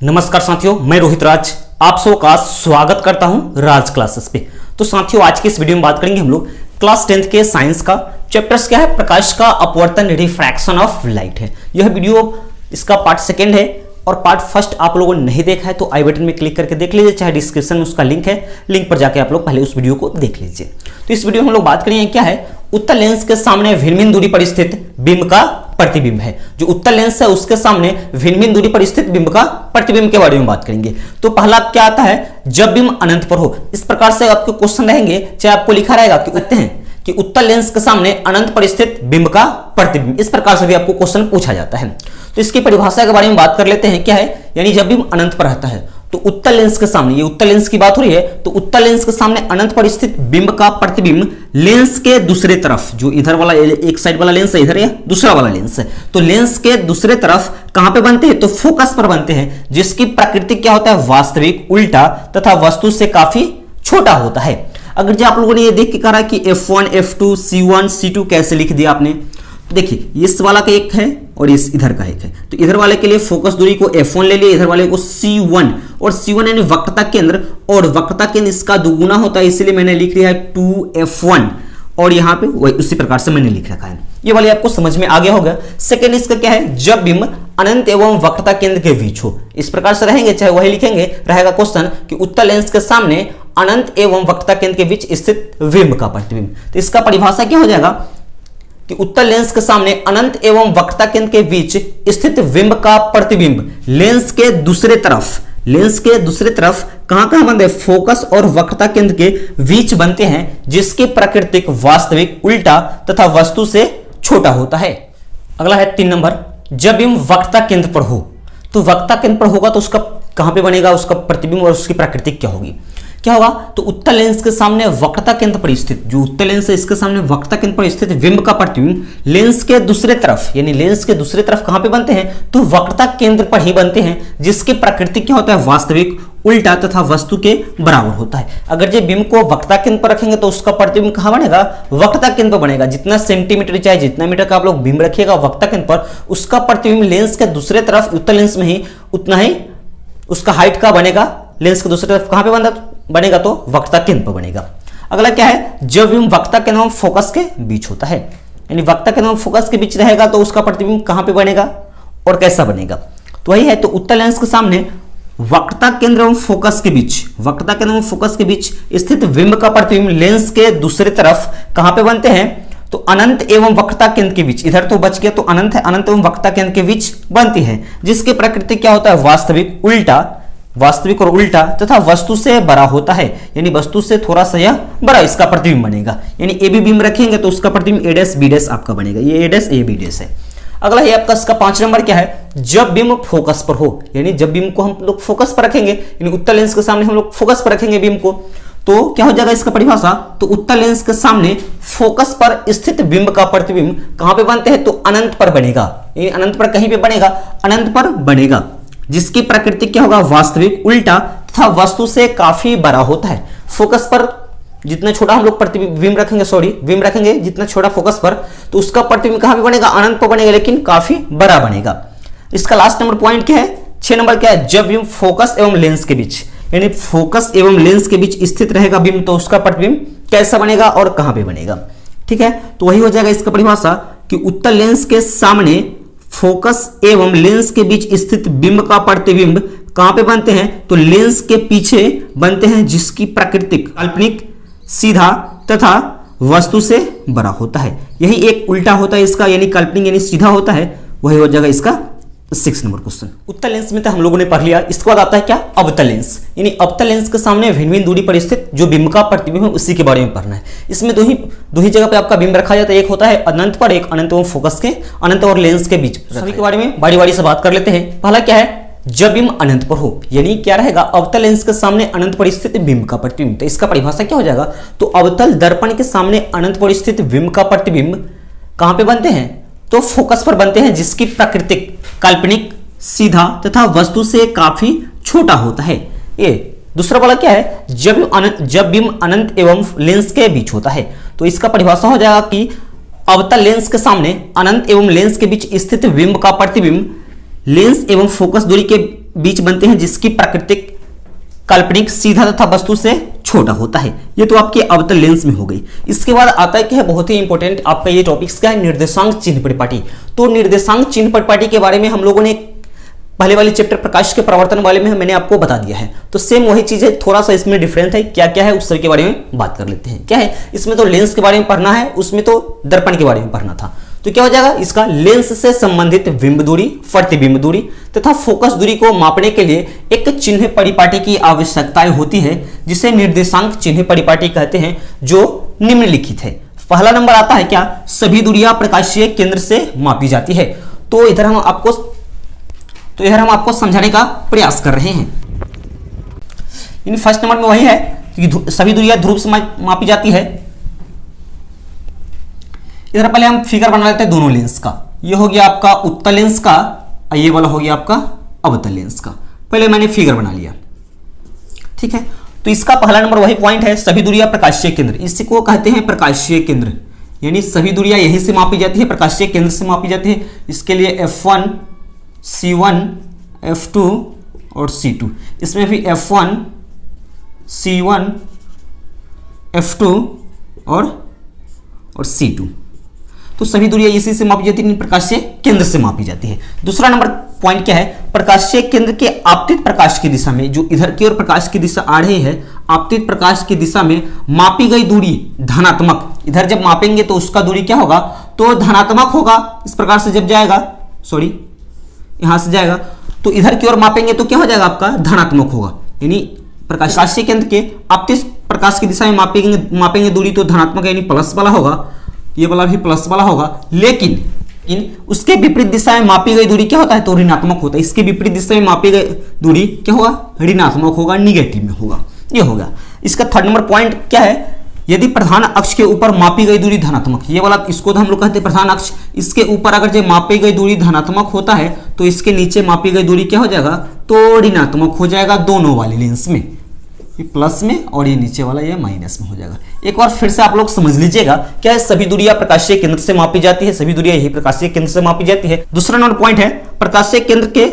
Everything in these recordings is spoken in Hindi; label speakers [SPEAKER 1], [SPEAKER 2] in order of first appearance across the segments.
[SPEAKER 1] नमस्कार साथियों, मैं रोहित राज आप सबका स्वागत करता हूं राज क्लासेस पे। तो साथियों, आज की इस वीडियो में बात करेंगे हम लोग क्लास 10th के साइंस का। चैप्टर्स क्या है? प्रकाश का अपवर्तन, रिफ्रैक्शन ऑफ लाइट है। यह वीडियो इसका पार्ट सेकेंड है और पार्ट फर्स्ट आप लोगों ने नहीं देखा है तो आई बटन में क्लिक करके देख लीजिए, चाहे डिस्क्रिप्शन में उसका लिंक है, लिंक पर जाके आप लोग पहले उस वीडियो को देख लीजिए। तो इस वीडियो में हम लोग बात करेंगे क्या है, उत्तल लेंस के सामने भिन्न भिन्न दूरी पर स्थित बिंब का प्रतिबिंब है। जो उत्तल लेंस है उसके सामने भिन्न भिन्न दूरी पर स्थित बिंब का प्रतिबिंब के बारे में बात करेंगे। तो पहला क्या आता है, जब बिंब अनंत पर हो। इस प्रकार से आपके क्वेश्चन रहेंगे, चाहे आपको लिखा रहेगा कि कहते हैं कि उत्तल लेंस के सामने अनंत पर स्थित बिंब का प्रतिबिंब। इस प्रकार से भी आपको क्वेश्चन पूछा जाता है। तो इसकी परिभाषा के बारे में बात कर लेते हैं। क्या है, यानी जब बिंब अनंत पर रहता है तो उत्तल लेंस के सामने, ये उत्तल लेंस की बात हो रही है, तो उत्तल लेंस के सामने अनंत पर स्थित बिंब का प्रतिबिंब लेंस के दूसरे तरफ, जो इधर वाला एक साइड वाला लेंस है, इधर है दूसरा वाला लेंस है, तो लेंस के दूसरे तरफ कहां पे बनते हैं, तो फोकस पर बनते हैं, जिसकी प्रकृति क्या होता है, वास्तविक, उल्टा तथा वस्तु से काफी छोटा होता है। अगर जो आप लोगों ने ये देख के कहा कि F1, F2, C1, C2 कैसे लिख दिया आपने, देखिए इस वाला का एक है और इस इधर का एक है, तो इधर वाले के लिए फोकस दूरी को F1 ले लिए, इधर वाले को C1, और C1 यानी वक्रता केंद्र, और वक्रता केंद्र इसका दुगुना होता है, इसलिए मैंने लिख लिया है 2F1, और यहाँ पे वही उसी प्रकार से मैंने लिख रखा है। ये वाले आपको समझ में आ गया होगा। सेकेंड इसका क्या है, जब बिंब अनंत एवं वक्रता केंद्र के बीच हो। इस प्रकार से रहेंगे, चाहे वही लिखेंगे, रहेगा क्वेश्चन कि उत्तल लेंस के सामने अनंत एवं वक्रता केंद्र के बीच स्थित बिंब का प्रतिबिंब। तो इसका परिभाषा क्या हो जाएगा कि उत्तल लेंस के सामने अनंत एवं वक्रता केंद्र के बीच स्थित बिंब का प्रतिबिंब लेंस के दूसरे तरफ कहां बनते हैं, फोकस और वक्रता केंद्र के बीच बनते हैं, जिसकी प्राकृतिक, वास्तविक, उल्टा तथा वस्तु से छोटा होता है। अगला है 3 नंबर, जब बिंब वक्रता केंद्र पर हो। तो वक्रता केंद्र पर होगा तो उसका कहां पे बनेगा, उसका प्रतिबिंब और उसकी प्राकृतिक क्या होगी, क्या होगा, तो उत्तल लेंस के सामने वक्रता केंद्र पर स्थित, जो उत्तल लेंस है इसके सामने वक्रता केंद्र पर स्थित बिंब का प्रतिबिंब लेंस के दूसरे तरफ, यानी लेंस के दूसरे तरफ कहां पे बनते हैं, तो वक्रता केंद्र पर ही बनते हैं, जिसकी प्रकृति क्या होता है, वास्तविक, उल्टा तथा वस्तु के बराबर होता है। अगर जो बिंब को वक्रता केंद्र पर रखेंगे तो उसका प्रतिबिंब कहां बनेगा, वक्रता केंद्र पर बनेगा। जितना सेंटीमीटर चाहे जितना मीटर का आप लोग बिंब रखिएगा वक्रता केंद्र पर, उसका प्रतिबिंब लेंस के दूसरे तरफ, उत्तल लेंस में ही उतना ही उसका हाइट का बनेगा। लेंस के दूसरे तरफ कहां पे बनेगा, तो वक्रता केंद्र पर बनेगा। अगला क्या है, जब बिंब वक्रता केंद्र एवं फोकस के बीच होता है, यानी वक्रता केंद्र एवं फोकस के बीच रहेगा तो उसका प्रतिबिंब कहां पे बनेगा और कैसा बनेगा, तो वही है। तो उत्तल लेंस के सामने वक्रता केंद्र एवं फोकस के बीच स्थित बिंब का प्रतिबिंब लेंस के दूसरे तरफ कहां पे बनते हैं, तो अनंत एवं वक्रता केंद्र के बीच, इधर तो बच गया तो अनंत है, अनंत एवं वक्रता केंद्र के बीच बनती है, जिसकी प्रकृति क्या होता है, वास्तविक और उल्टा तथा वस्तु से बड़ा होता है, यानी वस्तु से थोड़ा सा यह बड़ा इसका प्रतिबिंब बनेगा। यानी ए बी बिंब रखेंगे तो उसका प्रतिबिंब ए डैश बी डैश आपका बनेगा, ये ए डैश ये बी डैश है। अगला है आपका इसका 5 नंबर क्या है, जब बिंब फोकस पर हो, यानी जब बिंब को हम लोग फोकस पर रखेंगे, यानी उत्तल लेंस के सामने हम लोग फोकस पर रखेंगे बिंब को, तो क्या हो जाएगा इसका परिभाषा, तो उत्तल लेंस के सामने फोकस पर स्थित बिंब का प्रतिबिंब कहां पे बनते हैं, तो अनंत पर बनेगा। ये अनंत पर कहीं पे बनेगा, अनंत पर बनेगा, जिसकी प्रकृति क्या होगा, वास्तविक, उल्टा तथा वस्तु से काफी बड़ा होता है। फोकस पर जितना छोटा हम लोग प्रतिबिंब रखेंगे, जितना छोटा फोकस पर, तो उसका प्रतिबिंब कहां पे बनेगा, अनंत पर बनेगा, लेकिन काफी बड़ा बनेगा। इसका लास्ट नंबर पॉइंट क्या है, 6 नंबर क्या है, जब बिंब फोकस एवं लेंस के बीच, यानी फोकस एवं लेंस के बीच स्थित रहेगा बिंब, तो उसका प्रतिबिंब कैसा बनेगा और कहां पे बनेगा। ठीक है, तो वही हो जाएगा इसका परिभाषा कि उत्तल लेंस के सामने फोकस एवं लेंस के बीच स्थित बिंब का प्रतिबिंब कहां पे बनते हैं, तो लेंस के पीछे बनते हैं, जिसकी प्राकृतिक, काल्पनिक, सीधा तथा वस्तु से बड़ा होता है। यही एक उल्टा होता है इसका, यानी काल्पनिक यानी सीधा होता है। वही हो जाएगा इसका 6 नंबर क्वेश्चन। उत्तल लेंस में तो हम लोगों ने पढ़ लिया। इसके बाद आता है क्या, अवतल लेंस, यानी अवतल लेंस के सामने भिन्न भिन्न दूरी पर स्थित जो बिंब का प्रतिबिंब है उसी के बारे में पढ़ना है। इसमें दो ही जगह पे आपका बिंब रखा जाता है, एक होता है अनंत पर, एक अनंत एवं फोकस के, अनंत और लेंस के बीच। सभी के बारे में बारी बारी से बात कर लेते हैं। पहला क्या है, जब बिंब अनंत पर हो, यानी क्या रहेगा, अवतल लेंस के सामने अनंत पर स्थित बिंब का प्रतिबिंब। तो इसका परिभाषा क्या हो जाएगा, तो अवतल दर्पण के सामने अनंत पर स्थित बिंब का प्रतिबिंब कहां पे बनते हैं, तो फोकस पर बनते हैं, जिसकी प्राकृतिक, काल्पनिक, सीधा तथा वस्तु से काफी छोटा होता है। ये दूसरा वाला क्या है, जब बिंब अनंत एवं लेंस के बीच होता है, तो इसका परिभाषा हो जाएगा कि अवतल लेंस के सामने अनंत एवं लेंस के बीच स्थित बिंब का प्रतिबिंब लेंस एवं फोकस दूरी के बीच बनते हैं जिसकी प्राकृतिक काल्पनिक सीधा तथा वस्तु से छोटा होता है। ये तो आपकी अवतल लेंस में हो गई। इसके बाद आता है कि है बहुत ही इंपॉर्टेंट आपका ये टॉपिक्स क्या है, निर्देशांक चिन्ह परिपाटी। तो निर्देशांक चिन्ह परिपाटी के बारे में हम लोगों ने पहले वाले चैप्टर प्रकाश के प्रवर्तन वाले में मैंने आपको बता दिया है। तो सेम वही चीज है, थोड़ा सा इसमें डिफरेंट है। क्या क्या है उस के बारे में बात कर लेते हैं। क्या है इसमें, तो लेंस के बारे में पढ़ना है, उसमें तो दर्पण के बारे में पढ़ना था। तो क्या हो जाएगा, इसका लेंस से संबंधित बिंब दूरी, प्रतिबिंब दूरी तथा फोकस दूरी को मापने के लिए एक चिन्ह परिपाटी की आवश्यकता होती है, जिसे निर्देशांक चिन्ह परिपाटी कहते हैं, जो निम्नलिखित है। पहला नंबर आता है क्या, सभी दूरियां प्रकाशीय केंद्र से मापी जाती है। तो इधर हम आपको समझाने का प्रयास कर रहे हैं। इन फर्स्ट नंबर में वही है कि सभी दूरियां ध्रुव से मापी जाती है। इधर पहले हम फिगर बना लेते हैं दोनों लेंस का। ये हो गया आपका उत्तल लेंस का, ये वाला हो गया आपका अवतल लेंस का। पहले मैंने फिगर बना लिया, ठीक है। तो इसका पहला नंबर वही पॉइंट है, सभी दूरियां प्रकाशीय केंद्र, इसी को कहते हैं प्रकाशीय केंद्र, यानी सभी दूरियां यहीं से मापी जाती है, प्रकाशीय केंद्र से मापी जाती है। इसके लिए F1, C1, F2 और C2, इसमें भी F1, C1, F2 और C2। तो सभी दूरियां इसी से मापी जाती है, प्रकाशीय केंद्र से मापी जाती है। दूसरा नंबर पॉइंट क्या है, प्रकाशीय केंद्र के आपतित प्रकाश की दिशा में, जो इधर की ओर प्रकाश की दिशा आ रही है, आपतित प्रकाश की दिशा में मापी गई दूरी धनात्मक, इधर जब मापेंगे तो उसका दूरी क्या होगा, तो धनात्मक होगा। इस प्रकार से जब जाएगा, सॉरी यहां से जाएगा, तो इधर की ओर मापेंगे तो क्या हो जाएगा, आपका धनात्मक होगा। यानी प्रकाशीय केंद्र के आपतित प्रकाश की दिशा में मापेंगे दूरी तो धनात्मक यानी प्लस वाला होगा, ये वाला भी प्लस वाला होगा। लेकिन उसके विपरीत दिशा में मापी गई दूरी क्या होता है, तो ऋणात्मक होता है। इसके विपरीत दिशा में मापी गई दूरी क्या होगा, ऋणात्मक होगा, निगेटिव में होगा। ये होगा इसका थर्ड नंबर पॉइंट। क्या है, यदि प्रधान अक्ष के ऊपर मापी गई दूरी धनात्मक, ये वाला इसको तो हम लोग कहते हैं प्रधान अक्ष, इसके ऊपर अगर जो मापी गई दूरी धनात्मक होता है तो इसके नीचे मापी गई दूरी क्या हो जाएगा, तो ऋणात्मक हो जाएगा दोनों वाले लेंस में, ये प्लस में और ये नीचे वाला ये माइनस में हो जाएगा। एक बार फिर से आप लोग समझ लीजिएगा, क्या है, सभी दूरियां प्रकाशीय केंद्र से मापी जाती है, सभी दूरियां यही प्रकाशीय केंद्र से मापी जाती है। दूसरा नंबर पॉइंट है, प्रकाशीय केंद्र के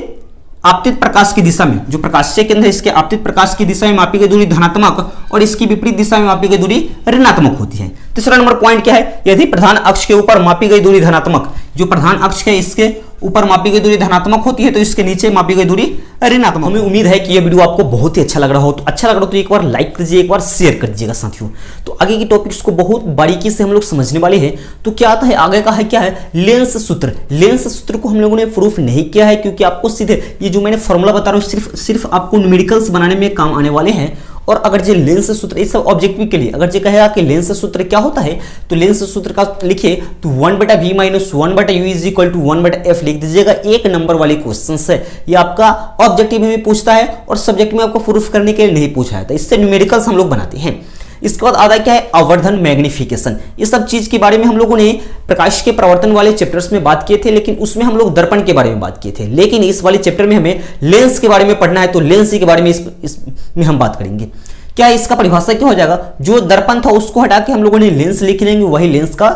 [SPEAKER 1] आपतित प्रकाश की दिशा में, जो प्रकाशीय केंद्र है इसके आपतित प्रकाश की दिशा में मापी गई दूरी धनात्मक और इसकी विपरीत दिशा में मापी गई दूरी ऋणात्मक होती है। तीसरा नंबर पॉइंट क्या है, यदि प्रधान अक्ष के ऊपर मापी गई दूरी धनात्मक, जो प्रधान अक्ष है इसके ऊपर मापी गई दूरी धनात्मक होती है तो इसके नीचे मापी गई दूरी ऋणात्मक। हमें उम्मीद है कि ये वीडियो आपको बहुत ही अच्छा लग रहा हो। तो अच्छा लग रहा हो तो एक बार लाइक कीजिए, एक बार शेयर कर दीजिएगा साथियों। तो आगे की टॉपिक्स को बहुत बारीकी से हम लोग समझने वाले हैं। तो क्या आता है आगे का है, क्या है, लेंस सूत्र। लेंस सूत्र को हम लोगों ने प्रूफ नहीं किया है, क्योंकि आपको सीधे ये जो मैंने फॉर्मूला बता रहा हूँ सिर्फ आपको न्यूमेरिकल्स बनाने में काम आने वाले हैं। और अगर जो लेंस सूत्र इस सब ऑब्जेक्टिव के लिए अगर जो कहेगा कि लेंस सूत्र क्या होता है, तो लेंस सूत्र का लिखिए तो 1/v - 1/u = 1/f लिख दीजिएगा। एक नंबर वाली क्वेश्चन है, ये आपका ऑब्जेक्टिव में पूछता है और सब्जेक्ट में आपको प्रूफ करने के लिए नहीं पूछा है, तो इससे न्यूमेरिकल्स हम लोग बनाते हैं। इसके बाद आता क्या है, आवर्धन, मैग्निफिकेशन। इस सब चीज के बारे में हम लोगों ने प्रकाश के प्रवर्तन वाले चैप्टर्स में बात किए थे, लेकिन उसमें हम लोग दर्पण के बारे में बात किए थे। लेकिन इस वाले चैप्टर में हमें लेंस के बारे में पढ़ना है, तो लेंस के बारे में इसमें हम बात करेंगे। क्या इसका परिभाषा क्या हो जाएगा, जो दर्पण था उसको हटा के हम लोगों ने लेंस लिख लेंगे, वही लेंस का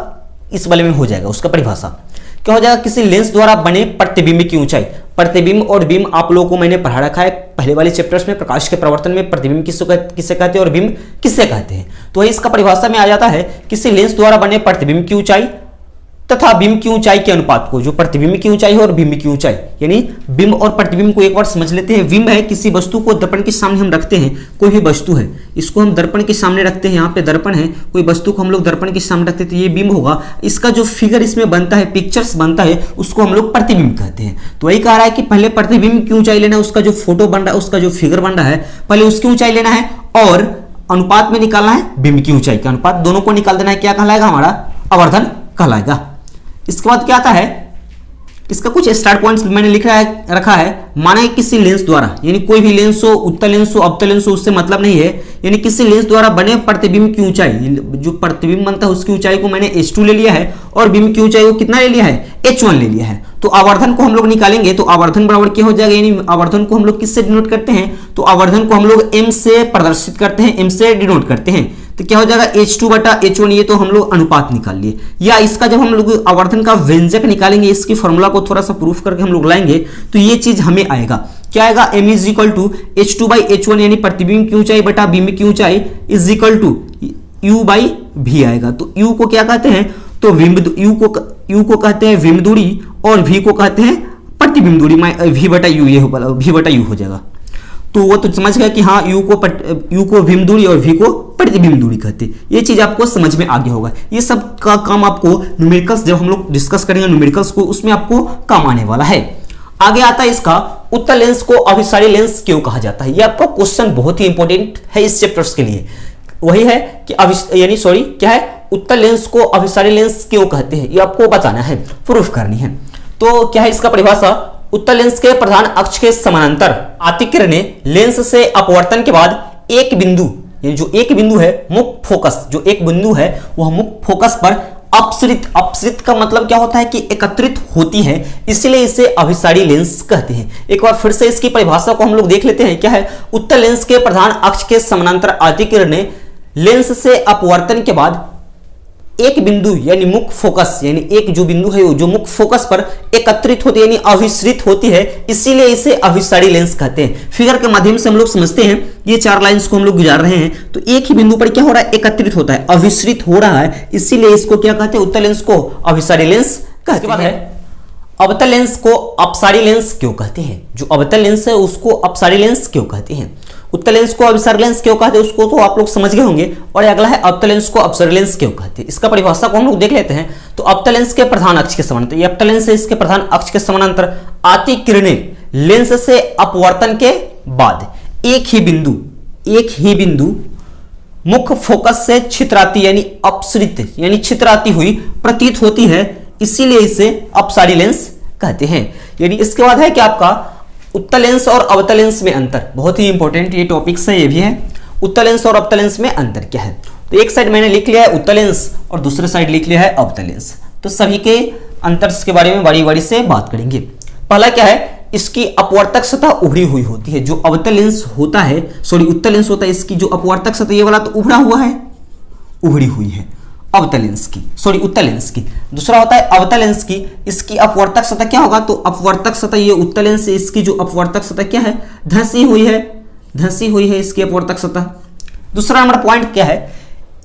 [SPEAKER 1] इस वाले में हो जाएगा। उसका परिभाषा क्या हो जाएगा, किसी लेंस द्वारा बने प्रतिबिंब की ऊंचाई। प्रतिबिंब और बिंब आप लोगों को मैंने पढ़ा रखा है पहले वाले चैप्टर्स में, प्रकाश के प्रवर्तन में प्रतिबिंब किसे कहते हैं और बिंब किसे कहते हैं। तो इसका परिभाषा में आ जाता है, किसी लेंस द्वारा बने प्रतिबिंब की ऊंचाई तथा बिंब की ऊंचाई के अनुपात को, जो प्रतिबिंब की ऊंचाई है और बिंब की ऊंचाई, यानी बिंब और प्रतिबिंब को एक बार समझ लेते हैं। बिंब है किसी वस्तु को दर्पण के सामने हम रखते हैं, कोई भी वस्तु है इसको हम दर्पण के सामने रखते हैं, यहाँ पे दर्पण है, कोई वस्तु को हम लोग दर्पण के सामने रखते हैं तो ये बिंब होगा। इसका जो फिगर इसमें बनता है, पिक्चर्स बनता है, उसको हम लोग प्रतिबिंब कहते हैं। तो वही कह रहा है कि पहले प्रतिबिंब की ऊंचाई लेना है, उसका जो फोटो बन रहा है, उसका जो फिगर बन रहा है, पहले उसकी ऊंचाई लेना है और अनुपात में निकालना है बिंब की ऊंचाई का अनुपात, दोनों को निकाल देना है। क्या कहलाएगा, हमारा आवर्धन कहलाएगा। इसके बाद क्या आता है, इसका कुछ स्टार्ट पॉइंट्स मैंने रखा है। माना किसी लेंस द्वारा, यानी कोई भी लेंस हो, उत्तल लेंस हो, अवतल लेंस हो, उससे मतलब नहीं है, यानी किसी लेंस द्वारा बने प्रतिबिंब की ऊंचाई, जो प्रतिबिंब बनता है उसकी ऊंचाई को मैंने h2 ले लिया है और बिंब की ऊंचाई को कितना ले लिया है, h1 ले लिया है। तो आवर्धन को हम लोग निकालेंगे तो आवर्धन बराबर क्या हो जाएगा, यानी आवर्धन को हम लोग किससे डिनोट करते हैं, तो आवर्धन को हम लोग m से प्रदर्शित करते हैं, m से डिनोट करते हैं। तो क्या हो जाएगा, h2/h1, ये तो हम लोग अनुपात निकाल लिए। या इसका जब हम लोग आवर्धन का व्यंजक निकालेंगे, इसकी फॉर्मूला को थोड़ा सा प्रूफ करके हम लोग लाएंगे तो ये चीज हमें आएगा। क्या आएगा, m is equal to h2/h1 यानी प्रतिबिंब की ऊंचाई बटा बिंब की ऊंचाई इज इक्वल टू u/v आएगा। तो u को क्या कहते हैं, तो u को कहते हैं विंब दूरी और v को कहते हैं प्रतिबिंब दूरी, v/u ये v/u हो जाएगा। तो वो तो समझ गया कि हाँ u को विंब दूरी और v को प्रतिबिंब दूरी कहते हैं। ये चीज आपको समझ में आ गया होगा। ये सब का काम आपको न्यूमेरिकल्स जब हम लोग डिस्कस करेंगे न्यूमेरिकल्स को, उसमें आपको काम आने वाला है। आगे आता है इसका उत्तल लेंस को अभिसारी लेंस क्यों कहा जाता है। ये आपका क्वेश्चन बहुत ही इंपॉर्टेंट है इस चैप्टर्स के लिए। वही है कि क्या है, उत्तल लेंस को अभिसारी लेंस क्यों कहते हैं, ये आपको बताना है, प्रूफ करनी है। तो क्या है इसका परिभाषा, उत्तल लेंस के प्रधान अक्ष के समानांतर आती किरणें लेंस से अपवर्तन के बाद एक बिंदु, यानी जो एक बिंदु है मुख्य फोकस, जो एक बिंदु है वह मुख्य फोकस पर अपसरित का मतलब क्या होता है कि एकत्रित होती है, इसलिए इसे अभिसारी लेंस कहते हैं। एक बार फिर से इसकी परिभाषा को हम लोग देख लेते हैं। क्या है, उत्तल लेंस के प्रधान अक्ष के समानांतर आती किरणें लेंस से अपवर्तन के बाद एक बिंदु यानी मुख्य फोकस, यानी एक जो बिंदु है वो जो मुख्य फोकस पर एकत्रित होती है यानी अभिसरित होती है, इसीलिए इसे अभिसारी लेंस कहते हैं। फिगर के माध्यम से हम लोग समझते हैं, ये चार लाइंस को हम लोग गुजार रहे हैं, तो एक ही बिंदु पर क्या हो रहा है, एकत्रित होता है, अभिसरित हो रहा है, इसीलिए इसको क्या कहते हैं, उत्तल लेंस को अभिसारी लेंस कहते हैं। अवतल लेंस को अपसारी लेंस क्यों कहते हैं, जो अवतल लेंस है उसको अपसारी लेंस क्यों कहते हैं। उत्तल लेंस को अभिसारी लेंस क्यों कहते हैं उसको तो आप लोग समझ गए होंगे, और अगला है अवतल लेंस को अपसारी लेंस क्यों कहते हैं। इसका परिभाषा को हम लोग देख लेते हैं। तो अवतल लेंस के प्रधान अक्ष के समानांतर, ये अवतल लेंस है, इसके प्रधान अक्ष के समानांतर आती किरणें लेंस से अपवर्तन के बाद एक ही बिंदु मुख्य फोकस से छितराती यानी अपसरित यानी छितराती हुई प्रतीत होती है, इसीलिए इसे अपसारी लेंस कहते हैं। यानी इसके बाद है कि आपका उत्तल लेंस और अवतल लेंस में अंतर, बहुत ही इंपॉर्टेंट ये टॉपिक्स है, ये भी है। उत्तल लेंस और अवतल लेंस में अंतर क्या है, तो एक साइड मैंने लिख लिया है उत्तल लेंस और दूसरे साइड लिख लिया है अवतल लेंस। तो सभी के अंतर के बारे में बारी बारी से बात करेंगे। पहला क्या है, इसकी अपवर्तक सतह उभरी हुई होती है। जो अवतल लेंस होता है, उत्तल लेंस होता है, इसकी जो अपवर्तक सतह, ये वाला तो उभरा हुआ है, उभरी हुई है अवतल लेंस की, उत्तल लेंस की। दूसरा होता है अवतल लेंस की, इसकी अपवर्तक सतह क्या होगा, तो अपवर्तक सतह, ये उत्तल लेंस है, इसकी जो अपवर्तक सतह क्या है, धंसी हुई है इसकी अपवर्तक सतह। दूसरा नंबर पॉइंट क्या है,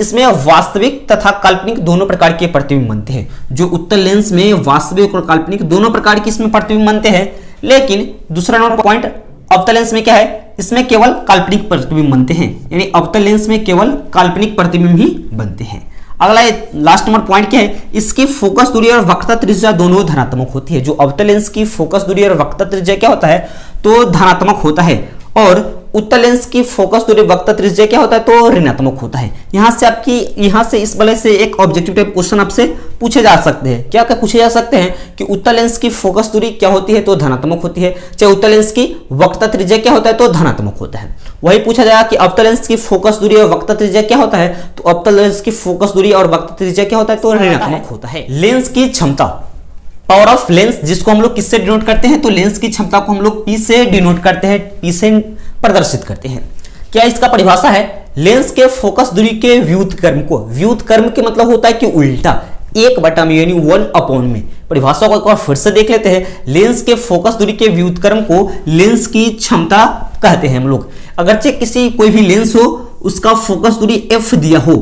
[SPEAKER 1] इसमें वास्तविक तथा काल्पनिक दोनों प्रकार के प्रतिबिंब बनते हैं। जो उत्तल लेंस में वास्तविक और काल्पनिक दोनों प्रकार के इसमें प्रतिबिंब बनते हैं, लेकिन दूसरा नंबर पॉइंट अवतल लेंस में क्या है, इसमें केवल काल्पनिक प्रतिबिंब बनते हैं, यानी अवतल लेंस में केवल काल्पनिक प्रतिबिंब ही बनते हैं। अगला लास्ट नंबर पॉइंट क्या है, इसकी फोकस दूरी और वक्रता त्रिज्या दोनों धनात्मक होती है। जो अवतल लेंस की फोकस दूरी और वक्रता त्रिज्या क्या होता है, तो धनात्मक होता है, और उत्तल लेंस की फोकस दूरी वक्रता त्रिज्या क्या होता है, तो ऋणात्मक होता है। यहां से इस वाले से एक ऑब्जेक्टिव टाइप क्वेश्चन आपसे पूछे जा सकते हैं। क्या पूछे जा सकते हैं कि उत्तल लेंस की फोकस दूरी क्या होती है, तो धनात्मक होती है, चाहे उत्तल लेंस की वक्रता त्रिज्या क्या होता है, तो धनात्मक होता है। वही पूछा जाएगा कि अवतल लेंस की फोकस दूरी और वक्रता त्रिज्या क्या होता है, तो अवतल लेंस की फोकस दूरी और वक्रता त्रिज्या क्या होता है, तो ऋणात्मक होता है। लेंस की क्षमता, पावर ऑफ लेंस, जिसको हम लोग किससे डिनोट करते हैं, तो लेंस की क्षमता को हम लोग P से डिनोट करते हैं, P से प्रदर्शित करते हैं। क्या इसका परिभाषा है, लेंस के फोकस दूरी के व्युत्क्रम को, व्युत्क्रम के मतलब होता है कि उल्टा, 1/में यानी 1/में। परिभाषा को एक बार फिर से देख लेते हैं। लेंस के फोकस दूरी के व्युत्क्रम को लेंस की क्षमता कहते हैं हम लोग। अगरचे किसी कोई भी लेंस हो, उसका फोकस दूरी f दिया हो,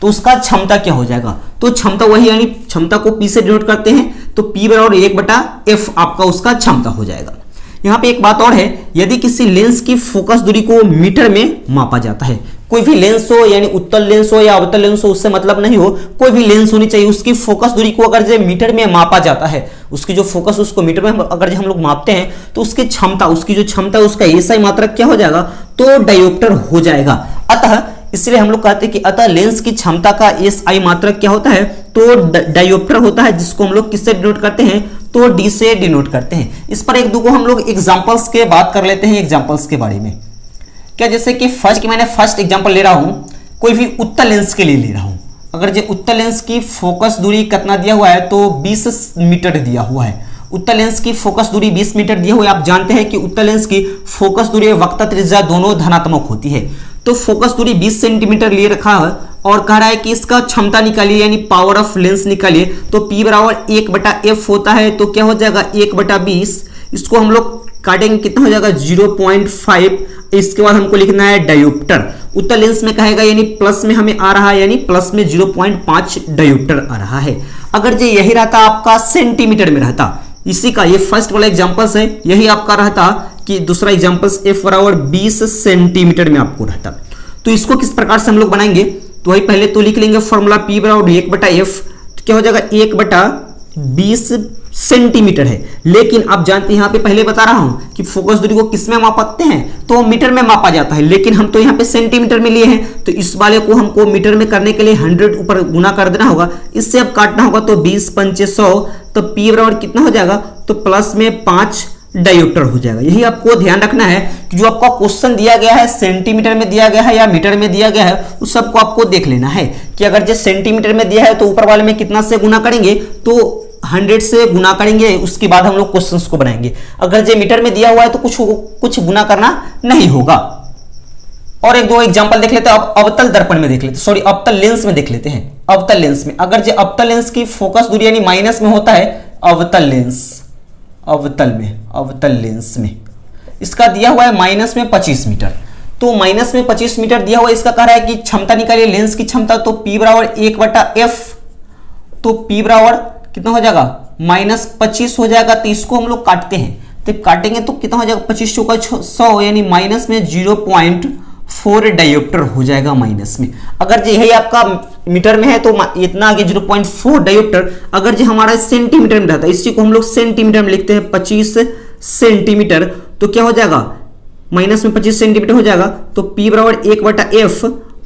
[SPEAKER 1] तो उसका क्षमता क्या हो जाएगा, तो क्षमता वही, यानी क्षमता को P से डिनोट करते हैं, तो P बराबर 1/f आपका उसका क्षमता हो जाएगा। यहाँ पे एक बात और है, यदि किसी लेंस की फोकस दूरी को मीटर में मापा जाता है, कोई भी लेंस हो, यानी उत्तल लेंस हो या अवतल लेंस हो, उससे मतलब नहीं हो, कोई भी लेंस होनी चाहिए, उसकी फोकस दूरी को अगर जो मीटर में मापा जाता है, उसकी जो फोकस उसको मीटर में अगर हम लोग मापते हैं, तो उसकी क्षमता, उसकी जो क्षमता है उसका एसआई मात्रक क्या हो जाएगा, तो डायोप्टर हो जाएगा। अतः इसलिए हम लोग कहते हैं कि अतः लेंस की क्षमता का एसआई मात्रक क्या होता है, तो डायोप्टर होता है, जिसको हम लोग किससे डिनोट करते हैं, तो डी से डिनोट करते हैं। इस पर एक दो को हम लोग एग्जांपल्स के बात कर लेते हैं, एग्जांपल्स के बारे में। क्या, जैसे कि मैंने फर्स्ट एग्जांपल ले रहा हूं, कोई भी उत्तल लेंस के लिए ले रहा हूं। अगर जो उत्तल लेंस की फोकस दूरी कितना दिया हुआ है, तो 20 मीटर दिया हुआ है। उत्तल लेंस की फोकस दूरी 20 मीटर दिए हुए, आप जानते हैं कि उत्तल लेंस की फोकस दूरी और वक्रता त्रिज्या दोनों धनात्मक होती है। तो फोकस दूरी 20 सेंटीमीटर ले रखा है और कह रहा है कि इसका क्षमता निकालिए, यानी पावर ऑफ लेंस निकालिए, तो P बराबर 1/f होता है, तो क्या हो जाएगा 1/20। इसको हम लोग काटेंगे कितना हो जाएगा 0.5। इसके बाद हमको लिखना है डायोप्टर। उत्तर लेंस में कहेगा यानी प्लस में हमें आ रहा है, यानी प्लस में 0.5 डायोप्टर आ रहा है। अगर जो यही रहता आपका सेंटीमीटर में रहता, इसी का ये फर्स्ट वाला एग्जांपल्स है, यही आपका रहता कि दूसरा एग्जांपल्स f बराबर 20 सेंटीमीटर में आपको रहता। तो इसको किस प्रकार से हम लोग बनाएंगे, तो वही पहले तो लिख लेंगे फॉर्मूला p बराबर 1/f। तो क्या हो जाएगा 1/20 सेंटीमीटर है। लेकिन आप जानते हैं यहाँ पे पहले बता रहा हूं कि फोकस दूरी को किस में मापते हैं, तो मीटर में मापा जाता है, लेकिन हम तो यहाँ पे सेंटीमीटर में लिए हैं, तो इस वाले को हमको मीटर में करने के लिए 100 ऊपर गुना कर देना होगा। इससे अब काटना होगा, तो 20 पंचे 100, तो p बराबर कितना हो जाएगा, तो प्लस में 5 डायोप्टर हो जाएगा। यही आपको ध्यान रखना है कि जो आपका क्वेश्चन दिया गया है सेंटीमीटर में दिया गया है या मीटर में दिया गया है, उस सबको आपको देख लेना है कि अगर जो सेंटीमीटर में दिया है तो ऊपर वाले में कितना से गुना करेंगे, तो 100 से गुना करेंगे, उसके बाद हम लोग क्वेश्चंस को बनाएंगे। अगर जो मीटर में दिया हुआ है तो कुछ गुना करना नहीं होगा। और एक दो एग्जांपल देख लेते हैं। अब अवतल दर्पण में देख लेते हैं, सॉरी अवतल लेंस में देख लेते हैं। अवतल लेंस में अगर जो अवतल लेंस की फोकस दूरी यानी माइनस में होता है, अवतल लेंस में इसका दिया हुआ है माइनस में 25 मीटर। तो माइनस में 25 मीटर दिया हुआ है, इसका कह रहा है कि क्षमता निकालिए लेंस की क्षमता, तो p बराबर 1/f। तो p बराबर कितना हो जाएगा -25 हो जाएगा। तो इसको हम लोग काटते हैं, तो काटेंगे तो कितना हो जाएगा 25 चौका 100, यानी माइनस में 0.4 डायोप्टर हो जाएगा माइनस में। अगर जो यही आपका मीटर में है तो इतना आगे 0.4 डायोप्टर। अगर जो हमारा सेंटीमीटर में रहता है, इसी को हम लोग सेंटीमीटर में लिखते हैं 25 सेंटीमीटर, तो क्या हो जाएगा माइनस में 25 सेंटीमीटर हो जाएगा। तो p बराबर 1/f,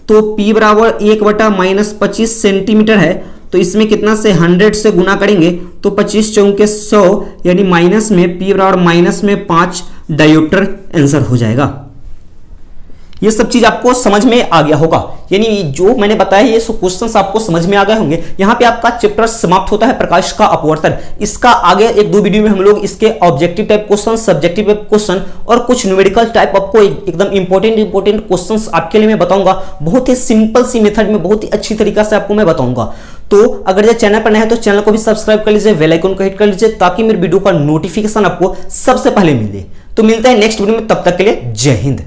[SPEAKER 1] तो p बराबर 1/-25 सेंटीमीटर है। तो इसमें कितना से 100 से गुना करेंगे, तो 25 चौके 100, यानी माइनस में p बराबर माइनस में 5 डायोप्टर आंसर हो जाएगा। ये सब चीज आपको समझ में आ गया होगा, यानी जो मैंने बताया ये सब क्वेश्चंस आपको समझ में आ गए होंगे। यहाँ पे आपका चैप्टर समाप्त होता है प्रकाश का अपवर्तन। इसका आगे एक दो वीडियो में हम लोग इसके objective type question, subjective type question और कुछ न्यूमेरिकल टाइप आपको एकदम इंपॉर्टेंट क्वेश्चंस आपके लिए मैं बताऊंगा। बहुत ही सिंपल सी मेथड में बहुत ही अच्छी तरीका से आपको मैं बताऊंगा। तो अगर ये चैनल पर नया है तो चैनल को भी सब्सक्राइब कर लीजिए, बेल आइकन को हिट कर लीजिए, ताकि मेरे वीडियो का नोटिफिकेशन आपको सबसे पहले मिले। तो मिलते हैं नेक्स्ट वीडियो में, तब तक के लिए जय हिंद।